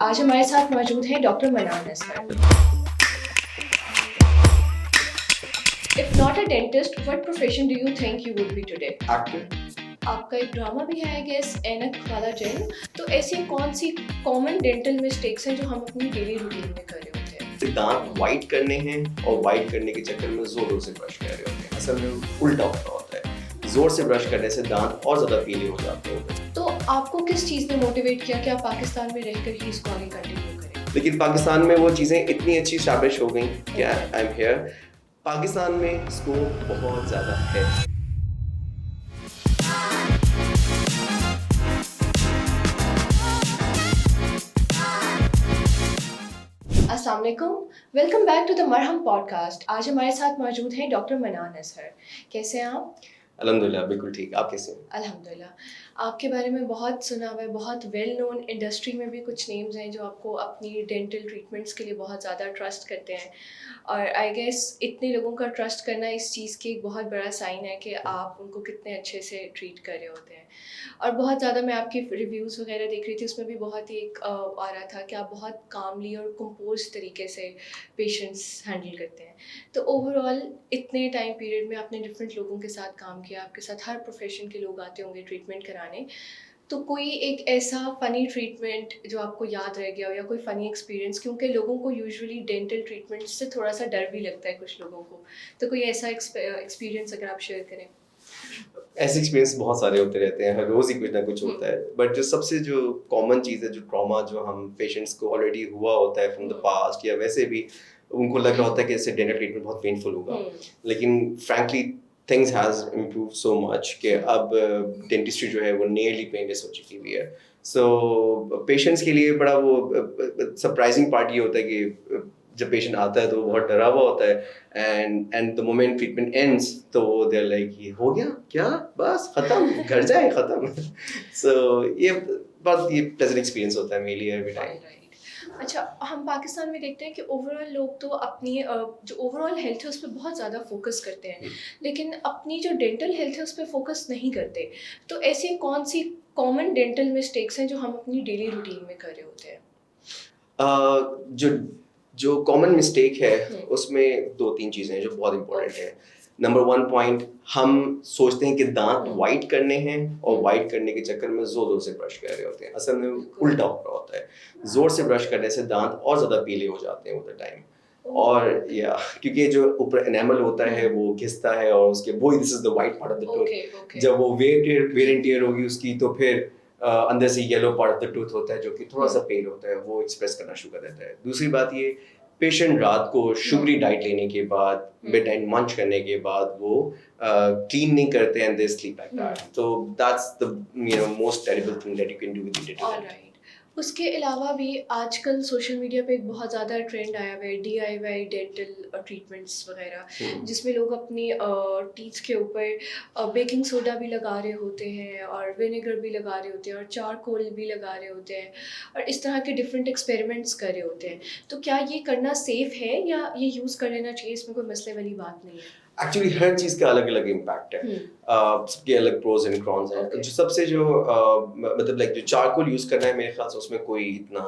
आज हमारे साथ मौजूद हैं डॉक्टर मनान Asghar. If not a dentist, what profession do you think you would be today? Actor. आपका एक ड्रामा भी है आई गेस, ऐनक वाला जेल। तो ऐसी कौन सी कॉमन डेंटल मिस्टेक्स हैं जो हम अपनी डेली रूटीन में कर रहे होते हैं? दांत वाइट करने हैं और वाइट करने के चक्कर में जोरों से ब्रश कर रहे होते हैं। असल में उल्टा होता है, जोर से ब्रश करने से दांत और ज्यादा पीले हो जाते हैं। तो आपको किस चीज़ ने मोटिवेट किया कि आप पाकिस्तान में रहकर ही इसको आगे कंटिन्यू करें? लेकिन पाकिस्तान में वो चीज़ें इतनी अच्छी स्टैब्लिश हो गई कि आई एम हियर। पाकिस्तान में स्कोप बहुत ज़्यादा है। अस्सलाम वालेकुम, वेलकम बैक टू द मरहम पॉडकास्ट। आज हमारे साथ मौजूद हैं डॉक्टर मनान असगर। कैसे हैं आप? अल्हम्दुलिल्लाह बिल्कुल ठीक। आप कैसे हैं? अल्हम्दुलिल्लाह। आपके बारे में बहुत सुना हुआ है, बहुत वेल नोन इंडस्ट्री में भी कुछ नेम्स हैं जो आपको अपनी डेंटल ट्रीटमेंट्स के लिए बहुत ज़्यादा ट्रस्ट करते हैं। और आई गेस इतने लोगों का ट्रस्ट करना इस चीज़ की एक बहुत बड़ा साइन है कि आप उनको कितने अच्छे से ट्रीट कर रहे होते हैं। और बहुत ज़्यादा मैं आपकी रिव्यूज़ वगैरह देख रही थी, उसमें भी बहुत ही एक आ रहा था कि आप बहुत कामली और कंपोज तरीके से पेशेंट्स हैंडल करते हैं। तो ओवरऑल इतने टाइम पीरियड में आपने डिफरेंट लोगों के साथ काम किया, आपके साथ हर प्रोफेशन के लोग आते होंगे ट्रीटमेंट कराने। तो कोई एक ऐसा फ़नी ट्रीटमेंट जो आपको याद रह गया हो या कोई फ़नी एक्सपीरियंस, क्योंकि लोगों को यूजुअली डेंटल ट्रीटमेंट से थोड़ा सा डर भी लगता है कुछ लोगों को, तो कोई ऐसा एक्सपीरियंस अगर आप शेयर करें? ऐसे एक्सपीरियंस बहुत सारे होते रहते हैं, हर रोज़ ही कुछ ना कुछ होता है। बट जो सबसे जो कॉमन चीज़ है, जो ट्रॉमा जो हम पेशेंट्स को ऑलरेडी हुआ होता है फ्रॉम द पास्ट, या वैसे भी उनको लग रहा होता है कि इससे डेंटल ट्रीटमेंट बहुत पेनफुल होगा, लेकिन frankly things has improve so much कि अब डेंटिस्ट्री जो है वो नियरली पेनलेस हो चुकी हुई है। सो पेशेंट्स के लिए बड़ा वो सरप्राइजिंग पार्ट ये होता है कि जब पेशेंट आता है तो वो बहुत डरा हुआ होता है, and the moment treatment ends तो दे आर लाइक ये हो गया क्या, बस खत्म, घर जाए खत्म। सो ये बहुत ये प्लेजेंट एक्सपीरियंस होता है मेरे लिए एवरी टाइम। अच्छा, हम पाकिस्तान में देखते हैं कि ओवरऑल लोग तो अपनी जो ओवरऑल हेल्थ है उस पर बहुत ज़्यादा फोकस करते हैं, लेकिन अपनी जो डेंटल हेल्थ है उस पर फोकस नहीं करते। तो ऐसी कौन सी कॉमन डेंटल मिस्टेक्स हैं जो हम अपनी डेली रूटीन में कर रहे होते हैं? जो जो कॉमन मिस्टेक है उसमें दो तीन चीज़ें हैं जो बहुत इंपॉर्टेंट है। नंबर वन पॉइंट, हम सोचते हैं कि दांत वाइट करने हैं और वाइट करने के चक्कर में जोर जोर से ब्रश कर रहे होते हैं। असल में उल्टा हो रहा होता है, जोर से ब्रश करने से दांत और ज़्यादा पीले हो जाते हैं विद द टाइम। और या क्योंकि जो ऊपर एनामल होता है वो घिसता है और उसके वो this is the white part of the tooth. जब वो वेयर एंड टियर होगी उसकी तो फिर अंदर से yellow part of the tooth होता है जो कि थोड़ा सा पेल होता है, वो एक्सप्रेस करना शुरू कर देता है। दूसरी बात ये, पेशेंट रात को शुगरी डाइट लेने के बाद, बेड टाइम मंच करने के बाद वो क्लीन नहीं करते and they sleep like that. तो that's the most terrible thing that you can do with dental. Alright. उसके अलावा भी आजकल सोशल मीडिया पे एक बहुत ज़्यादा ट्रेंड आया हुआ है DIY डेंटल ट्रीटमेंट्स वगैरह, जिसमें लोग अपनी टीथ के ऊपर बेकिंग सोडा भी लगा रहे होते हैं और विनेगर भी लगा रहे होते हैं और चारकोल भी लगा रहे होते हैं और इस तरह के डिफरेंट एक्सपेरिमेंट्स कर रहे होते हैं। तो क्या ये करना सेफ़ है या ये यूज़ कर लेना चाहिए, इसमें कोई मसले वाली बात नहीं है? एक्चुअली हर चीज़ का अलग अलग इम्पैक्ट है, सबके अलग प्रोज एंड कॉन्स हैं। जो सबसे जो मतलब लाइक जो चारकोल यूज़ करना है मेरे ख्याल से उसमें कोई इतना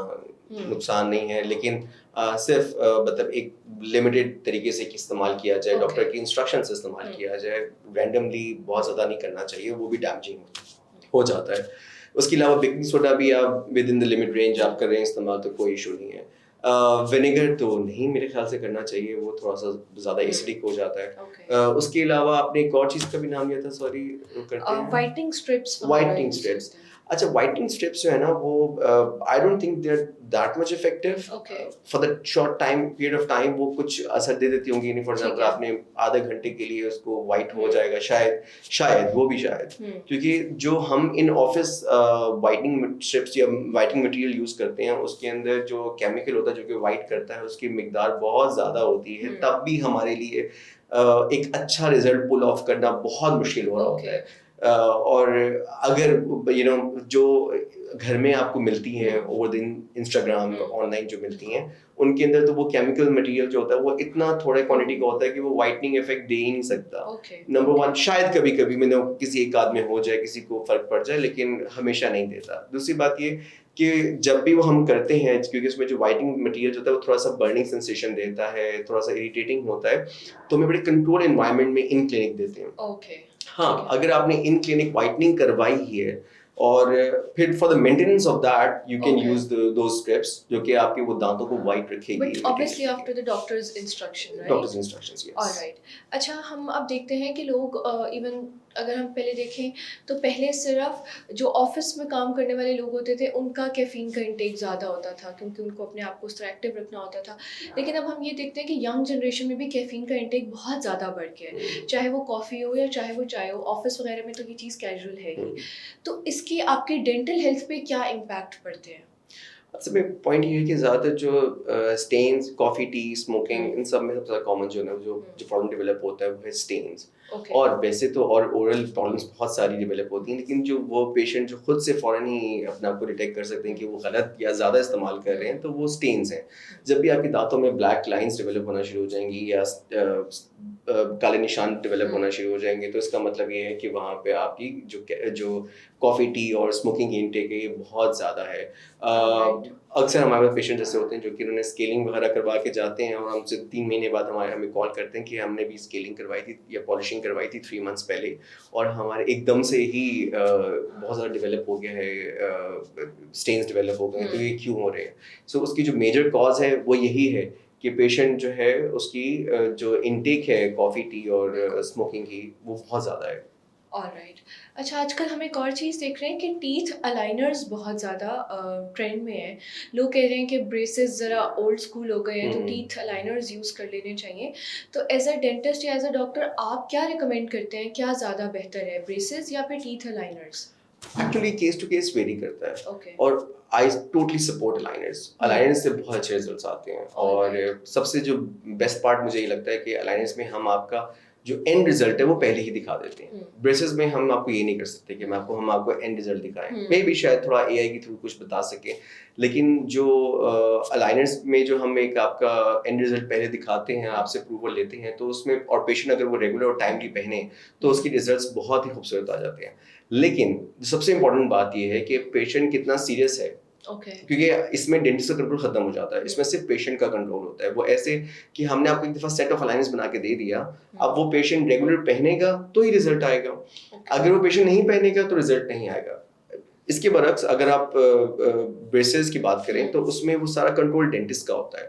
नुकसान नहीं है, लेकिन सिर्फ मतलब एक लिमिटेड तरीके से इस्तेमाल किया जाए, डॉक्टर की इंस्ट्रक्शन से इस्तेमाल किया जाए, रैंडमली बहुत ज़्यादा नहीं करना चाहिए, वो भी डैमेजिंग हो जाता है। उसके अलावा बेकिंग सोडा भी आप with in the limit range आप कर रहे हैं इस्तेमाल तो कोई इशू नहीं है। विनेगर तो नहीं मेरे ख्याल से करना चाहिए, वो थोड़ा सा ज़्यादा एसिडिक हो जाता है। उसके अलावा आपने एक और चीज़ का भी नाम लिया था, सॉरी, करते हैं वाइटनिंग स्ट्रिप्स। Whitening strips. अच्छा, वाइटनिंग स्ट्रिप्स जो है ना वो I don't think they are that much effective for the short time period of time. वो कुछ असर दे देती होंगी, नहीं फॉर एग्जांपल आपने आधे घंटे के लिए उसको वाइट हो जाएगा, शायद वो भी शायद, क्योंकि जो हम इन ऑफिस वाइटनिंग स्ट्रिप्स या वाइटनिंग मटेरियल यूज करते हैं उसके अंदर जो केमिकल होता है जो कि वाइट करता है उसकी मिकदार बहुत ज़्यादा होती है, तब भी हमारे लिए एक अच्छा रिजल्ट पुल ऑफ करना बहुत मुश्किल हो रहा होता है। और अगर जो घर में आपको मिलती हैं ओवर दिन इंस्टाग्राम ऑनलाइन जो मिलती हैं उनके अंदर तो वो केमिकल मटेरियल जो होता है वो इतना थोड़ा क्वांटिटी का होता है कि वो वाइटनिंग इफेक्ट दे ही नहीं सकता। नंबर वन, शायद कभी कभी मैंने किसी एक आदमी हो जाए, किसी को फर्क पड़ जाए, लेकिन हमेशा नहीं देता। दूसरी बात ये कि जब भी वो हम करते हैं, क्योंकि उसमें जो वाइटनिंग मटेरियल होता है वो थोड़ा सा बर्निंग सेंसेशन देता है, थोड़ा सा इरिटेटिंग होता है, तो हमें बड़े कंट्रोल एनवायरनमेंट में इन क्लिनिक देते हैं। ओके। हाँ, अगर आपने इन क्लिनिक वाइटनिंग करवाई ही है और फिर for the maintenance of that you can use those strips जो कि आपके वो दांतों को वाइट रखेगी। But obviously after the doctors instruction, right? Doctors instructions, yes. Alright. अच्छा, हम अब देखते हैं कि लोग इवन अगर हम पहले देखें तो पहले सिर्फ जो ऑफिस में काम करने वाले लोग होते थे उनका कैफीन का इंटेक ज़्यादा होता था क्योंकि उनको अपने आप को उस तरह एक्टिव रखना होता था। लेकिन अब हम ये देखते हैं कि यंग जनरेशन में भी कैफीन का इंटेक बहुत ज़्यादा बढ़ गया है, चाहे वो कॉफ़ी हो या चाहे वो चाय हो। ऑफिस वगैरह में तो ये चीज़ कैजुअल है ही। तो इसके आपके डेंटल हेल्थ पे क्या इम्पैक्ट पड़ते हैं? असल में पॉइंट ये है कि ज़्यादातर जो स्टेन्स, कॉफ़ी, टी, स्मोकिंग, इन सब में सबसे ज़्यादा कॉमन जो प्रॉब्लम डेवलप होता है वो है स्टेन्स। और वैसे तो और ओरल प्रॉब्लम्स बहुत सारी डेवलप होती हैं, लेकिन जो वो पेशेंट जो खुद से फ़ौरन ही अपने आप को डिटेक्ट कर सकते हैं कि वो गलत या ज़्यादा इस्तेमाल कर रहे हैं, तो वो स्टेन्स हैं। जब भी आपके दांतों में ब्लैक लाइंस डेवलप होना शुरू हो जाएंगी या काले निशान डेवलप होना शुरू हो जाएंगे, तो इसका मतलब ये है कि वहाँ पे आपकी जो कॉफ़ी, टी और स्मोकिंग की इंटेक है ये बहुत ज़्यादा है। अक्सर हमारे पास पेशेंट ऐसे होते हैं जो कि उन्होंने स्केलिंग वगैरह करवा के जाते हैं और हमसे 3 महीने बाद हमें कॉल करते हैं कि हमने भी स्केलिंग करवाई थी या पॉलिशिंग करवाई थी 3 मंथ्स पहले, और हमारे एकदम से ही बहुत ज़्यादा डेवलप हो गया है, स्टेन्स डेवलप हो गए हैं, तो ये क्यों हो रहे हैं? सो उसकी जो मेजर कॉज है वो यही है कि पेशेंट जो है उसकी जो इनटेक है कॉफ़ी, टी और स्मोकिंग की वो बहुत ज़्यादा है। ऑलराइट। अच्छा, आजकल हम एक और चीज़ देख रहे हैं कि टीथ अलाइनर्स बहुत ज़्यादा ट्रेंड में है। लोग कह रहे हैं कि ब्रेसेस ज़रा ओल्ड स्कूल हो गए हैं तो टीथ अलाइनर्स यूज़ कर लेने चाहिए। तो एज अ डेंटिस्ट या एज अ डॉक्टर आप क्या रिकमेंड करते हैं, क्या ज़्यादा बेहतर है, ब्रेसेस या फिर teeth aligners? Actually case to case vary करता है। ओके। और I totally support aligners. Aligners से बहुत अच्छे रिजल्ट्स आते हैं और सबसे जो बेस्ट पार्ट मुझे ये लगता है कि अलाइनर्स में हम आपका जो एंड रिजल्ट है वो पहले ही दिखा देते हैं। ब्रेसेस में हम आपको ये नहीं कर सकते कि हम आपको एंड रिजल्ट दिखाएं। मे भी शायद थोड़ा एआई के थ्रू कुछ बता सके, लेकिन जो अलाइनर्स में जो हम एक आपका एंड रिजल्ट पहले दिखाते हैं, आपसे अप्रूवल लेते हैं, तो उसमें और पेशेंट अगर वो रेगुलर और टाइमली पहने तो उसकी रिजल्ट्स बहुत ही खूबसूरत आ जाते हैं। लेकिन सबसे इम्पोर्टेंट बात ये है कि पेशेंट कितना सीरियस है। क्योंकि इसमें डेंटिस्ट का कंट्रोल खत्म हो जाता है, इसमें सिर्फ पेशेंट का कंट्रोल होता है। वो ऐसे कि हमने आपको एक दफा सेट ऑफ अलाइनर्स बना के दे दिया, अब वो पेशेंट रेगुलर पहनेगा तो ही रिजल्ट आएगा। अगर वो पेशेंट नहीं पहनेगा तो रिजल्ट नहीं आएगा। इसके बरक्स अगर आप ब्रेसेस की बात करें तो उसमें वो सारा कंट्रोल डेंटिस्ट का होता है।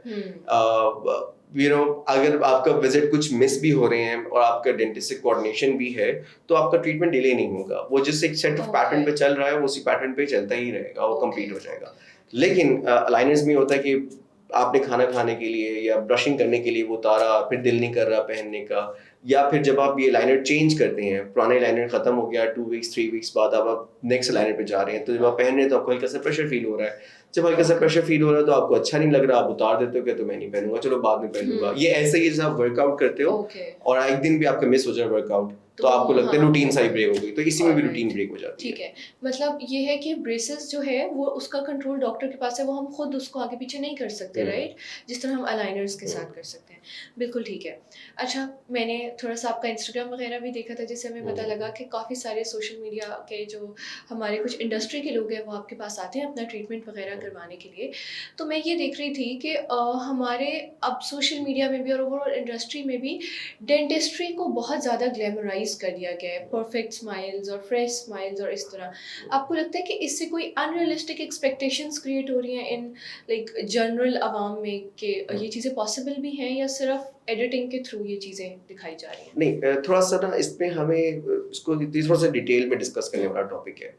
अगर आपका विजिट कुछ मिस भी हो रहे हैं और आपका डेंटिस्ट से कोऑर्डिनेशन भी है तो आपका ट्रीटमेंट डिले नहीं होगा। वो जिस एक सेट ऑफ पैटर्न पे चल रहा है वो उसी पैटर्न पे चलता ही रहेगा, वो कंप्लीट हो जाएगा। लेकिन अलाइनर्स में होता है कि आपने खाना खाने के लिए या ब्रशिंग करने के लिए वो उतारा, फिर दिल नहीं कर रहा पहनने का, या फिर जब आप ये लाइनर चेंज करते हैं, पुराने लाइनर खत्म हो गया, 2 वीक्स 3 वीक्स बाद आप नेक्स्ट लाइनर पे जा रहे हैं, तो जब आप पहन रहे हैं तो आपको हल्का सा प्रेशर फील हो रहा है। जब हल्का सा प्रेशर फील हो रहा है तो आपको अच्छा नहीं लग रहा, आप उतार देते हो कि तो मैं नहीं पहनूंगा, चलो बाद में पहनूंगा। ये ऐसे ही जब आप वर्कआउट करते हो और एक दिन भी आपका मिस हो जाए वर्कआउट तो आपको लगता है रूटीन सारी ब्रेक हो गई, तो इसी में भी रूटीन ब्रेक हो जाती है। ठीक है, मतलब ये है कि ब्रेसेस जो है वो उसका कंट्रोल डॉक्टर के पास है, वो हम खुद उसको आगे पीछे नहीं कर सकते, राइट? जिस तरह हम अलाइनर्स के साथ कर सकते हैं। बिल्कुल ठीक है। अच्छा, मैंने थोड़ा सा आपका इंस्टाग्राम वगैरह भी देखा था जिससे हमें पता लगा कि काफ़ी सारे सोशल मीडिया के जो हमारे कुछ इंडस्ट्री के लोग हैं वो आपके पास आते हैं अपना ट्रीटमेंट वगैरह करवाने के लिए। तो मैं ये देख रही थी कि हमारे अब सोशल मीडिया में भी और ओवरऑल इंडस्ट्री में भी डेंटिस्ट्री को बहुत ज़्यादा ग्लैमराइज कर दिया गया है, परफेक्ट स्माइल्स और फ्रेश स्माइल्स और इस तरह। आपको लगता है कि इससे कोई अनरियलिस्टिक एक्सपेक्टेशंस क्रिएट हो रही हैं इन लाइक जनरल आवाम में कि ये चीज़ें पॉसिबल भी हैं या सिर्फ एडिटिंग के थ्रू ये चीज़ें दिखाई जा रही हैं? नहीं, थोड़ा सा ना इसमें हमें इसको थोड़ा सा डिटेल में डिस्कस करने वाला टॉपिक है।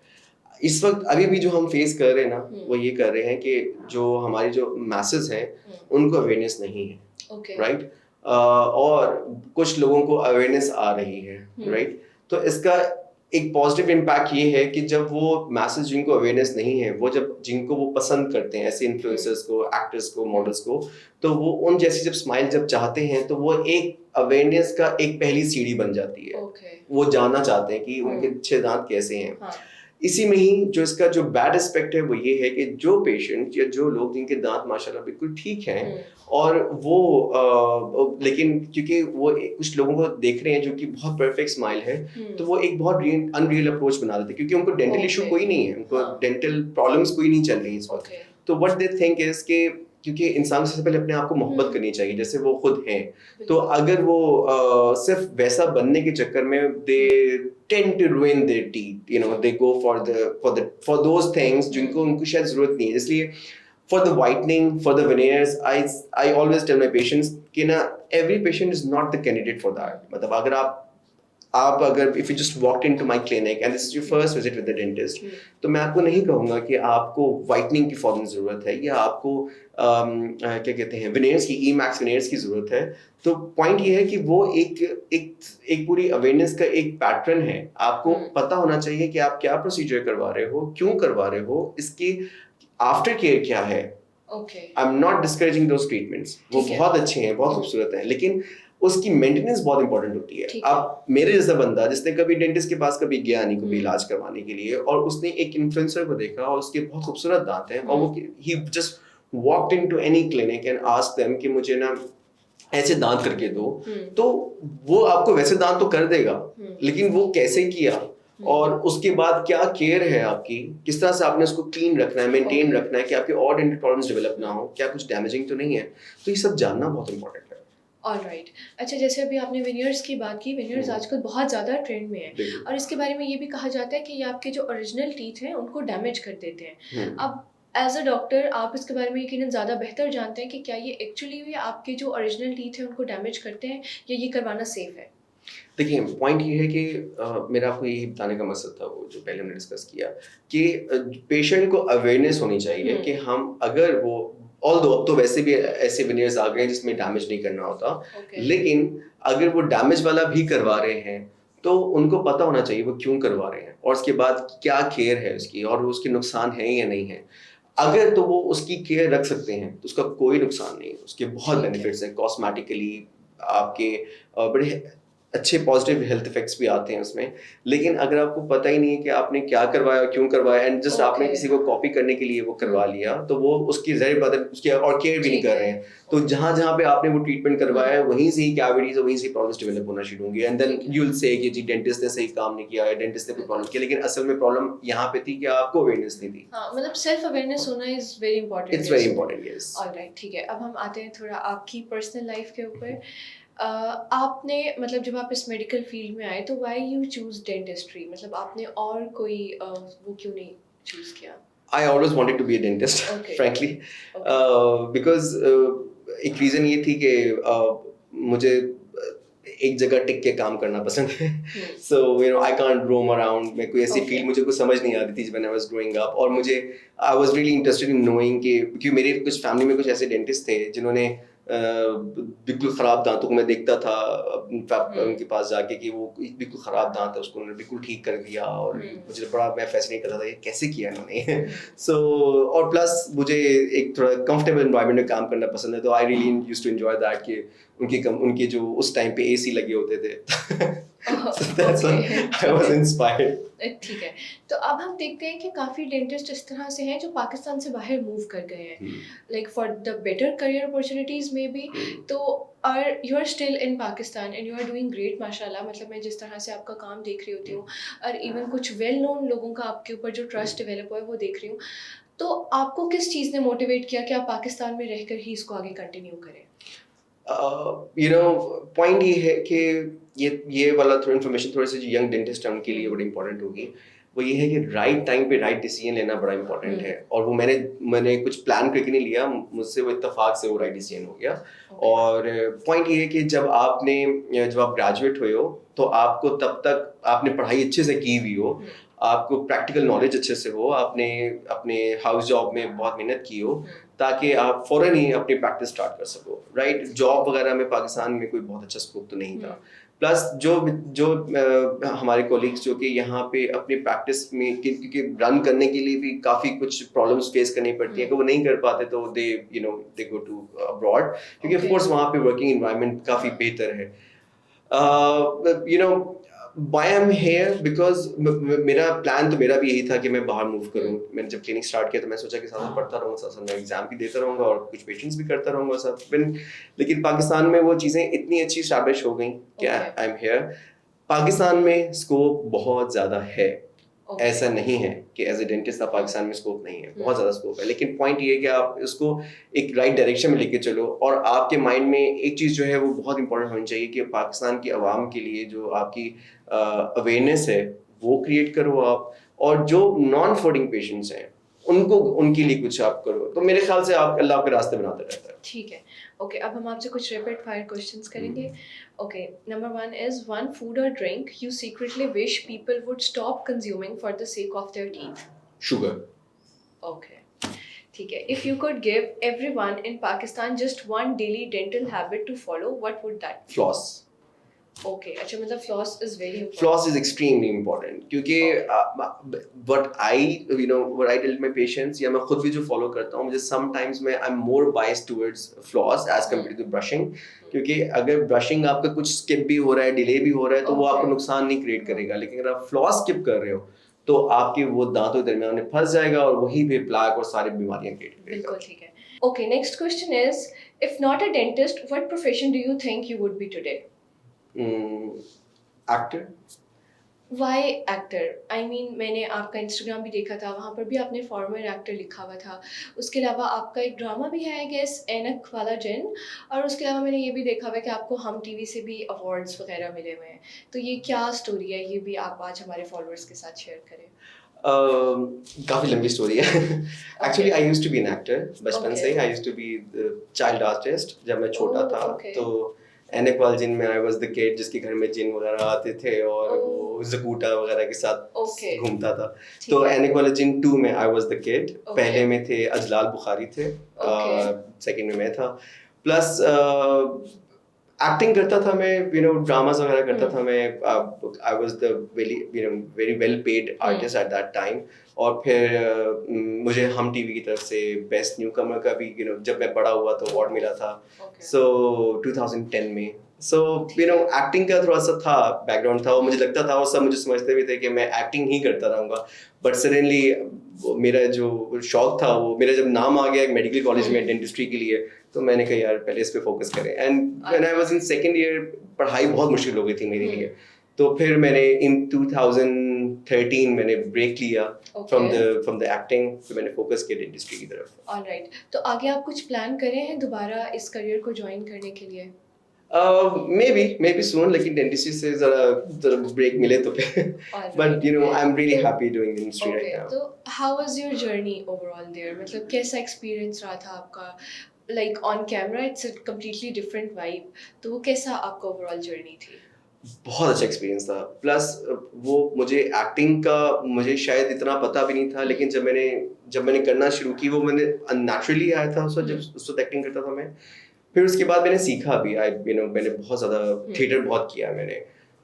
इस वक्त अभी भी जो हम फेस कर रहे हैं ना वो ये कर रहे हैं कि जो हमारी जो मैसेज हैं उनको अवेयरनेस नहीं है, राइट? और कुछ लोगों को अवेयरनेस आ रही है, राइट? तो इसका एक पॉजिटिव इम्पैक्ट ये है कि जब वो मैसेज जिनको अवेयरनेस नहीं है, वो जब जिनको वो पसंद करते हैं ऐसे इन्फ्लुएंसर्स को, एक्टर्स को, मॉडल्स को, तो वो उन जैसी जब स्माइल जब चाहते हैं तो वो एक अवेयरनेस का एक पहली सीढ़ी बन जाती है। वो जानना चाहते हैं कि उनके अच्छे दांत कैसे हैं। इसी में ही जो इसका जो बैड एस्पेक्ट है वो ये है कि जो पेशेंट या जो लोग जिनके दांत माशाल्लाह बिल्कुल ठीक हैं और वो लेकिन क्योंकि वो कुछ लोगों को देख रहे हैं जो कि बहुत परफेक्ट स्माइल है, तो वो एक बहुत अनरियल अप्रोच बना देते हैं क्योंकि उनको डेंटल इशू कोई नहीं है, उनको डेंटल प्रॉब्लम्स कोई नहीं चल रही इस वक्त। तो व्हाट दे थिंक इज के क्योंकि इंसान से पहले अपने आप को मोहब्बत करनी चाहिए जैसे वो खुद हैं, तो अगर वो सिर्फ वैसा बनने के चक्कर में दे tend to ruin their teeth, you know, they go for those things जिनको उनको शायद जरूरत नहीं है। इसलिए for the whitening, for the veneers, I always tell my patients कि ना every patient is not the candidate for that। मतलब अगर आप अगर if you just walked into my clinic and this is your first visit with the dentist, तो मैं आपको नहीं कहूँगा कि आपको whitening की फौरन ज़रूरत है या आपको क्या कहते हैं veneers की E-Max veneers की ज़रूरत है। तो पॉइंट ये है कि वो एक पूरी अवेयरनेस का एक पैटर्न है। आपको पता होना चाहिए कि आप क्या प्रोसीजर करवा रहे हो, क्यों करवा रहे हो, इसकी आफ्टर केयर क्या है। I am not discouraging those treatments, वो बहुत अच्छे हैं, बहुत खूबसूरत हैं, लेकिन उसकी मेंटेनेंस बहुत इंपॉर्टेंट होती है। अब मेरे जैसा बंदा जिसने कभी डेंटिस्ट के पास कभी गया नहीं कभी इलाज करवाने के लिए और उसने एक इन्फ्लुएंसर को देखा और उसके बहुत खूबसूरत दांत हैं और वो ही just walked into any clinic and asked them कि मुझे ना ऐसे दांत करके दो, तो वो आपको वैसे दांत तो कर देगा, लेकिन वो कैसे किया और उसके बाद क्या केयर है आपकी, किस तरह से आपने उसको क्लीन रखना है, मेंटेन रखना है कि आपके और डेंटल प्रॉब्लम्स डेवलप ना हो, क्या कुछ डैमेजिंग तो नहीं है, तो ये सब जानना बहुत इंपॉर्टेंट है। ऑलराइट, अच्छा जैसे अभी आपने विनियर्स की बात की, विनियर्स आजकल बहुत ज़्यादा ट्रेंड में है और इसके बारे में ये भी कहा जाता है कि ये आपके जो ओरिजिनल टीथ हैं उनको डैमेज कर देते हैं। अब एज अ डॉक्टर आप इसके बारे में यकीनन ज़्यादा बेहतर जानते हैं कि क्या ये एक्चुअली भी आपके जो ओरिजिनल टीथ हैं उनको डैमेज करते हैं या ये करवाना सेफ है? देखिए पॉइंट ये है कि मेरा आपको यही बताने का मकसद था वो जो पहले हमने डिस्कस किया कि पेशेंट को अवेयरनेस होनी चाहिए कि हम अगर वो अब तो वैसे भी ऐसे विनियर्स आ गए हैं जिसमें डैमेज नहीं करना होता, लेकिन अगर वो डैमेज वाला भी करवा रहे हैं तो उनको पता होना चाहिए वो क्यों करवा रहे हैं और उसके बाद क्या केयर है उसकी और उसके नुकसान है या नहीं है। अगर तो वो उसकी केयर रख सकते हैं तो उसका कोई नुकसान नहीं है, उसके बहुत बेनिफिट्स हैं कॉस्मेटिकली, आपके बड़े अच्छे पॉजिटिव हेल्थ इफेक्ट्स भी आते हैं उसमें। लेकिन अगर आपको पता ही नहीं है कि आपने क्या करवाया क्यों करवाया एंड जस्ट आपने किसी को कॉपी करने के लिए वो करवा लिया, तो वो उसकी ज़ाहिर बात है उसकी और केयर भी नहीं कर रहे हैं, तो जहाँ जहाँ पे आपने वो ट्रीटमेंट करवाया है वहीं से ही कैविटीज और वहीं से प्रॉब्लम्स डेवलप होना शुरू होंगी and then you will say कि जी डेंटिस्ट ने सही काम नहीं किया है, डेंटिस्ट ने कोई प्रॉब्लम किया, लेकिन असल में प्रॉब्लम यहाँ पे थी कि आपको अवेयरनेस नहीं थी। हाँ, मतलब सेल्फ अवेयरनेस होना is very important. It's very important, yes. Alright, ठीक है, अब हम आते हैं थोड़ा आपकी पर्सनल लाइफ के ऊपर। आपने मतलब जब आप इस मेडिकल फील्ड में आए तो व्हाई यू चूज डेंटिस्ट्री, मतलब आपने और कोई वो क्यों नहीं चूज किया? I always wanted to be a dentist, frankly, because एक रीज़न ये थी कि मुझे एक जगह टिक के काम करना पसंद है। So you know I can't roam around, मैं कोई ऐसी फील्ड मुझे कुछ समझ नहीं आती थी when I was growing up, और मुझे I was really interested in knowing कि क्योंकि मेरे कुछ फैमिली में कुछ ऐसे डेंटिस्ट थे जिन्होंने बिल्कुल ख़राब दांतों को मैं देखता था उनके पास जाके कि वो बिल्कुल ख़राब दांत है उसको उन्होंने बिल्कुल ठीक कर दिया और मुझे बड़ा मैं फैसिनेट करता था ये कैसे किया इन्होंने। सो और प्लस मुझे एक थोड़ा कंफर्टेबल एनवायरनमेंट में काम करना पसंद है, तो I really used to enjoy that कि उनके जो उस टाइम पे एसी लगे होते थे। So that's why I was inspired. ठीक है, तो अब हम देखते हैं कि काफ़ी डेंटिस्ट इस तरह से हैं जो पाकिस्तान से बाहर मूव कर गए हैं, like for the better career opportunities में भी, तो you are still in Pakistan and you are doing great माशाल्लाह। मतलब मैं जिस तरह से आपका काम देख रही होती हूँ और इवन कुछ वेल नोन लोगों का आपके ऊपर जो ट्रस्ट डेवलप हुआ है वो देख रही हूँ, तो आपको किस चीज़ ने मोटिवेट किया कि आप पाकिस्तान में रहकर ही इसको आगे कंटिन्यू करें? You know, पॉइंट ये है कि ये वाला थोड़ा इन्फॉर्मेशन थोड़े से जो यंग डेंटिस्ट हैं उनके लिए बड़ी इंपॉर्टेंट होगी। वो ये है कि राइट टाइम पे राइट डिसीजन लेना बड़ा इंपॉर्टेंट है, और वो मैंने कुछ प्लान करके नहीं लिया, मुझसे वो इत्तेफाक से वो राइट डिसीजन हो गया। और पॉइंट ये है कि जब आप ग्रेजुएट हुए हो तो आपको तब तक आपने पढ़ाई अच्छे से की हुई हो, आपको प्रैक्टिकल नॉलेज अच्छे से हो, आपने अपने हाउस जॉब में बहुत मेहनत की हो ताकि आप फ़ौरन ही अपनी प्रैक्टिस स्टार्ट कर सको, राइट। जॉब वगैरह में पाकिस्तान में कोई बहुत अच्छा स्कोप तो नहीं था। प्लस जो हमारे कोलीग्स जो कि यहाँ पे अपनी प्रैक्टिस में क्योंकि रन करने के लिए भी काफ़ी कुछ प्रॉब्लम्स फेस करनी पड़ती हैं, कि वो नहीं कर पाते तो दे गो टू अब्रॉड, क्योंकि ऑफ कोर्स वहाँ पे वर्किंग एनवायरनमेंट काफ़ी बेहतर है। Why I'm here because मेरा प्लान तो मेरा भी यही था कि मैं बाहर मूव करूँ. मैंने जब क्लिनिक स्टार्ट किया तो मैं सोचा कि साथ पढ़ता रहूँगा, साथ मैं एग्जाम भी देता रहूँगा और कुछ पेशेंट्स भी करता रहूँगा साथ. लेकिन पाकिस्तान में वो चीज़ें इतनी अच्छी स्टैब्लिश हो गई कि आई एम हियर. पाकिस्तान में स्कोप बहुत ज़्यादा है. ऐसा नहीं है कि एज ए डेंटिस्ट आप पाकिस्तान में स्कोप नहीं है, बहुत ज़्यादा स्कोप है. लेकिन पॉइंट ये है कि आप इसको एक राइट डायरेक्शन में लेके चलो और आपके माइंड में एक चीज़ जो है वो बहुत इंपॉर्टेंट होनी चाहिए कि पाकिस्तान की आवाम के लिए जो आपकी अवेयरनेस है वो क्रिएट करो आप, और जो नॉन फूडिंग पेशेंट्स हैं उनको उनके लिए कुछ आप करो. तो मेरे ख्याल से आप अल्लाह आपके रास्ते बनाते रहता है. ठीक है. ओके, अब हम आपसे कुछ रैपिड फायर क्वेश्चंस करेंगे. Okay, number 1 is one food और drink you secretly wish people would stop consuming for the sake of their teeth. Sugar. Okay, ठीक है. If you could give everyone in Pakistan just one daily dental habit to follow, what would that be? Floss. Okay, अच्छा, मतलब floss is very important. Floss is extremely important क्योंकि what I tell my patients या मैं खुद भी जो follow करता हूँ, मुझे sometimes मैं I'm more biased towards floss as compared to brushing, क्योंकि अगर brushing आपका कुछ skip भी हो रहा है, delay भी हो रहा है तो वो आपको नुकसान नहीं create करेगा. लेकिन अगर आप floss skip कर रहे हो तो आपके वो दांतों के दरमियान में फंस जाएगा और वही पे plaque और सारी बीमारियां create करेगा. बिल्कुल ठीक है. Okay, next question is, if not a dentist, what profession do you think you would be today? Actor. Why actor? I mean, मैंने आपका इंस्टाग्राम भी देखा था, वहाँ पर भी आपने फॉर्मर एक्टर लिखा हुआ था. उसके अलावा आपका एक ड्रामा भी है आई गेस, एनक वाला जिन, और उसके अलावा मैंने ये भी देखा हुआ है कि आपको हम टीवी से भी अवार्ड्स वगैरह मिले हुए हैं. तो ये क्या स्टोरी है, ये भी आप आज हमारे फॉलोअर्स के साथ शेयर करें. काफ़ी लंबी स्टोरी है. Actually I used to be an actor बचपन से. I used to be child artist जब मैं छोटा था. तो एनक वाले जिन में आई वाज द किड जिसके घर में जिन वगैरह आते थे और वो जकूटा वगैरह के साथ घूमता था. तो एनक वाले जिन 2 में आई वाज द किड. पहले में थे अजलाल बुखारी थे, सेकंड में मैं था. प्लस एक्टिंग करता था मैं, ड्रामास वगैरह करता था मैं. I was the very well paid artist at that time. और फिर मुझे हम टीवी की तरफ से बेस्ट न्यू कमर का भी जब मैं बड़ा हुआ तो अवार्ड मिला था. सो 2010 में. सो एक्टिंग का थोड़ा सा था, बैकग्राउंड था, और मुझे लगता था और सब मुझे समझते भी थे कि मैं एक्टिंग ही करता रहूँगा. बट सडनली मेरा जो शौक था, वो मेरा जब नाम आ गया मेडिकल कॉलेज में डेंटिस्ट्री के लिए, तो मैंने कहा यार पहले इस पे फोकस करें. And when I was in second year पढ़ाई बहुत मुश्किल हो गई थी मेरे लिए. तो फिर मैंने इन 2013 मैंने ब्रेक लिया फ्रॉम द एक्टिंग. फिर मैंने फोकस किया डेंटिस्ट्री की तरफ. ऑलराइट. तो आगे आप कुछ प्लान करें हैं दोबारा इस करियर को ज्वाइन करने के लिए? Maybe soon, लेकिन डेंटिस्ट्री से जरा ब्रेक मिले तो फिर. But I'm really happy doing the industry right now. तो how was your journey overall there? मतलब कैसा एक्सपीरियंस रहा था आपका? Like on camera it's a completely different vibe. तो वो कैसा आपका ओवरऑल जर्नी थी? बहुत अच्छा एक्सपीरियंस था. प्लस वो मुझे एक्टिंग का मुझे शायद इतना पता भी नहीं था, लेकिन जब मैंने करना शुरू की वो मैंने अननेचुरली आया था. जब उस वक्त एक्टिंग करता था मैं. फिर उसके बाद मैंने सीखा भी. मैंने बहुत ज़्यादा थिएटर बहुत किया मैंने.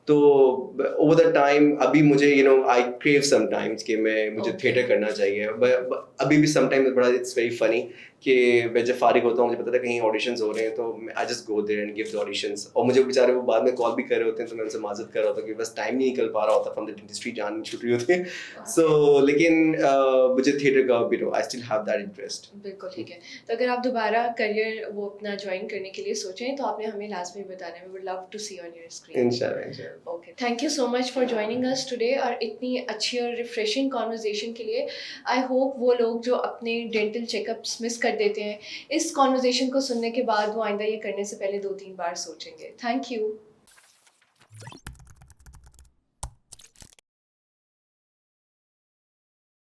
तो ओवर द टाइम अभी मुझे आई क्रेव समटाइम्स कि मुझे थिएटर करना चाहिए. अभी भी समटाइम्स बड़ा इट्स वेरी फनी कि मैं जब फारिग होता हूँ मुझे पता था कहीं ऑडिशंस हो रहे हैं तो I just go there and give the auditions. और मुझे बेचारे वो बाद में कॉल भी कर रहे होते हैं तो मैं उनसे माजत कर रहा होता कि बस टाइम नहीं निकल पा रहा होता फ्रॉम द इंडस्ट्री, जान छूट रही होती है. सो लेकिन मुझे थिएटर का I still have that interest. बिल्कुल ठीक है. तो अगर आप दोबारा करियर वो अपना ज्वाइन करने के लिए सोचें तो आपने हमें लाजमी बताना है. We would love to see on your screen. इंशाल्लाह. Okay, thank you so much for joining us today और इतनी अच्छी और रिफ्रेशिंग कॉन्वर्जेशन के लिए. आई होप वो लोग जो अपने डेंटल चेकअप्स मिस कर देते हैं इस कॉन्वर्जेशन को सुनने के बाद वो आइंदा ये करने से पहले 2-3 बार सोचेंगे. Thank you.